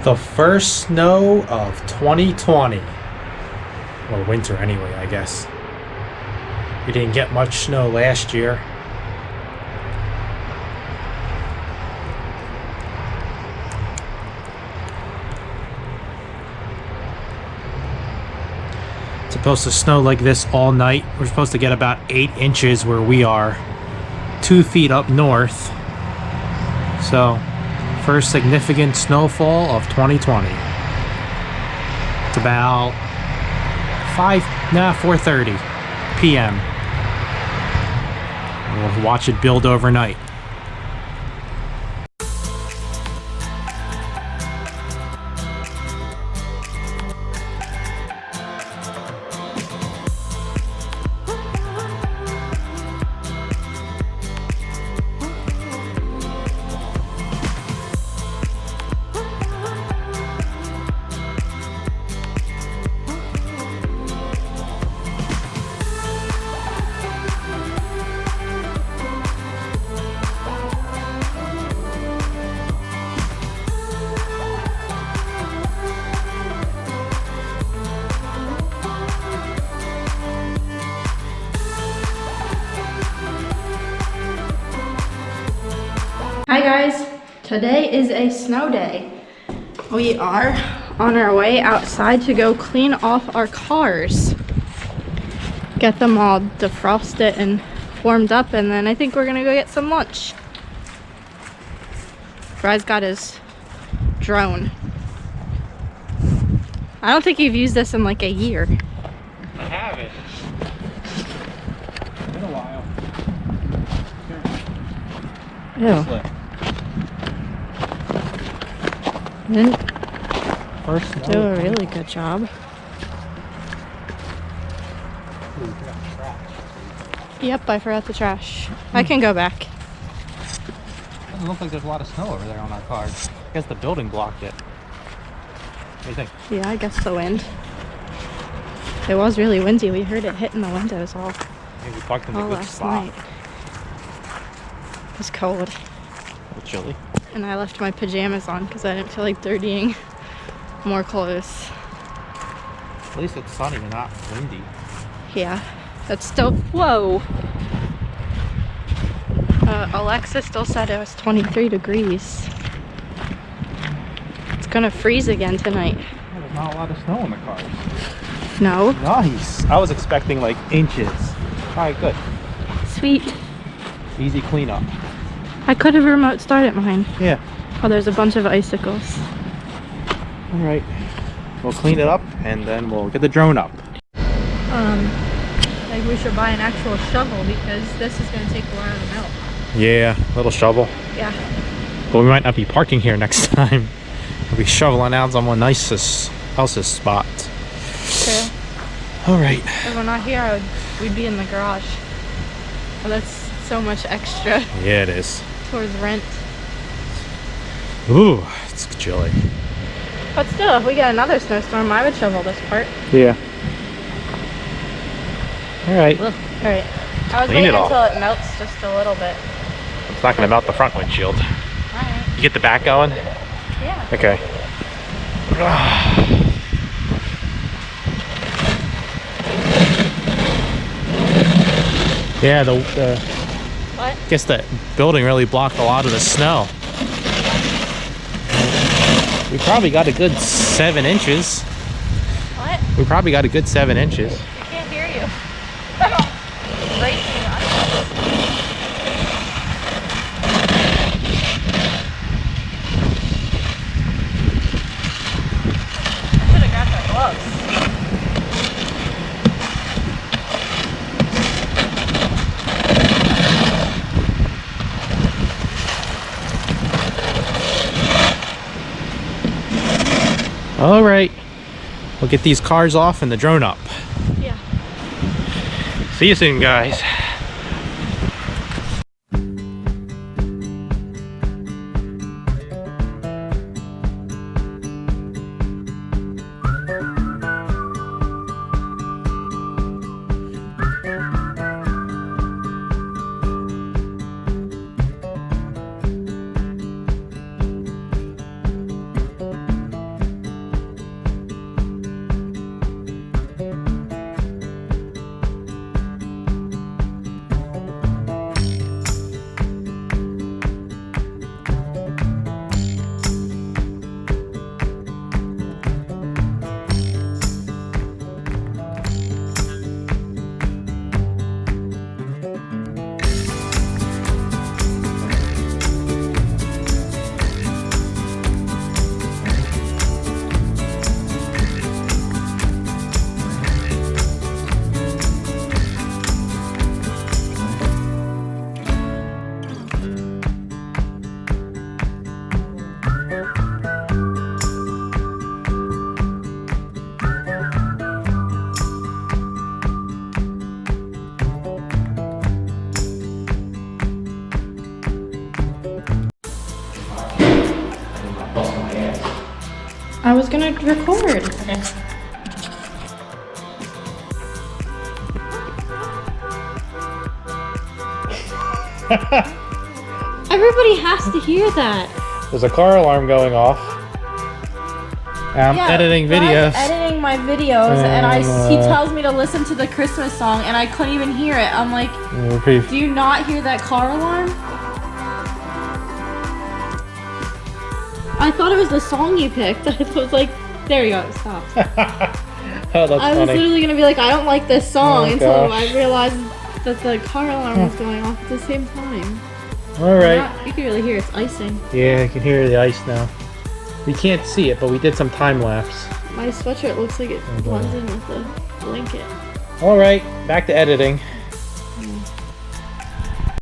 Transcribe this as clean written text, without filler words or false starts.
The first snow of 2020. Or winter anyway, I guess. We didn't get much snow last year. It's supposed to snow like this all night. We're supposed to get about 8 inches where we are. 2 feet up north. So, first significant snowfall of 2020. It's about 4:30 p.m. We'll watch it build overnight. Hi guys, today is a snow day. We are on our way outside to go clean off our cars. Get them all defrosted and warmed up, and then I think we're gonna go get some lunch. Bry's got his drone. I don't think you've used this in like a year. I haven't. It's been a while. Ew. Didn't First do a really good job. Yep, I forgot the trash. I can go back. Doesn't look like there's a lot of snow over there on our cars. I guess the building blocked it. What do you think? Yeah, I guess the wind. It was really windy. We heard it hitting the windows all Maybe we parked in a good last spot. night. It was cold. A little chilly. And I left my pajamas on because I didn't feel like dirtying more clothes. At least it's sunny and not windy. Yeah, that's still, whoa. Alexa still said it was 23 degrees. It's gonna freeze again tonight. Yeah, there's not a lot of snow in the cars. No? Nice. I was expecting like inches. Alright, good. Sweet. Easy cleanup. I could have remote started mine. Yeah. Oh, there's a bunch of icicles. Alright. We'll clean it up and then we'll get the drone up. Like we should buy an actual shovel because this is gonna take a while to melt. Yeah, little shovel. Yeah. But we might not be parking here next time. We'll be shoveling out someone else's spot. True. Alright. If we're not here, we'd be in the garage. Well, that's so much extra Yeah, it is. towards rent. Ooh, it's chilly. But still, if we get another snowstorm, I would shovel this part. Yeah. Alright. Alright. I was Clean waiting it off. until it melts just a little bit. It's not going to melt the front windshield. Alright. You get the back going? Yeah. Okay. Yeah, What? I guess the building really blocked a lot of the snow. We probably got a good 7 inches. What? We probably got a good 7 inches. I can't hear you. Racing on. I should have grabbed my gloves. All right, we'll get these cars off and the drone up. Yeah. See you soon, guys. gonna record. Okay. Everybody has to hear that. There's a car alarm going off. I'm editing videos. Editing my videos, and he tells me to listen to the Christmas song, and I couldn't even hear it. I'm like, do you not hear that car alarm? I thought it was the song you picked. I was like, there you go, stop. Oh, that's I was funny. literally gonna be like, I don't like this song until gosh. I realized that the car alarm was going off at the same time. All right. You can really hear it's icing. Yeah, I can hear the ice now. We can't see it, but we did some time lapse. My sweatshirt looks like it blends in with the blanket. All right, back to editing.